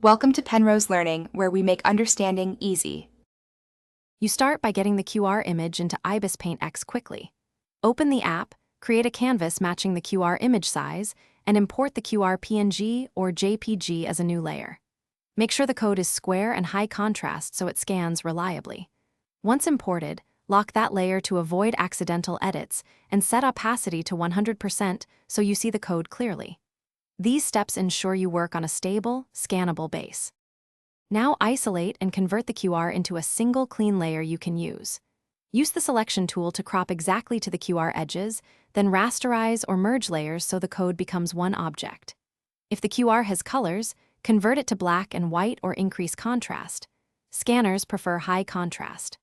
Welcome to Penrose Learning, where we make understanding easy. You start by getting the QR image into Ibispaint X quickly. Open the app, create a canvas matching the QR image size, and import the QR PNG or JPG as a new layer. Make sure the code is square and high contrast so it scans reliably. Once imported, lock that layer to avoid accidental edits and set opacity to 100% so you see the code clearly. These steps ensure you work on a stable, scannable base. Now isolate and convert the QR into a single clean layer you can use. Use the selection tool to crop exactly to the QR edges, then rasterize or merge layers so the code becomes one object. If the QR has colors, convert it to black and white or increase contrast. Scanners prefer high contrast.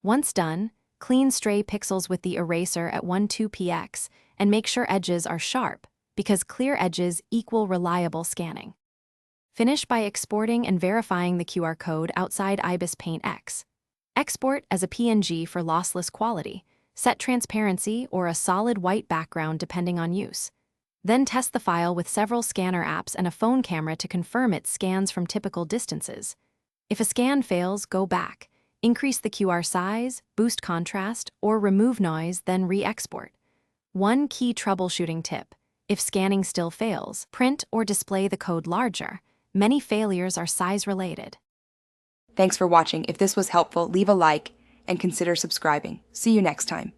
Once done, clean stray pixels with the eraser at 12px and make sure edges are sharp, because clear edges equal reliable scanning. Finish by exporting and verifying the QR code outside Ibispaint X. Export as a PNG for lossless quality. Set transparency or a solid white background depending on use. Then test the file with several scanner apps and a phone camera to confirm it scans from typical distances. If a scan fails, go back. Increase the QR size, boost contrast, or remove noise, then re-export. One key troubleshooting tip: if scanning still fails, print or display the code larger. Many failures are size-related. Thanks for watching. If this was helpful, leave a like and consider subscribing. See you next time.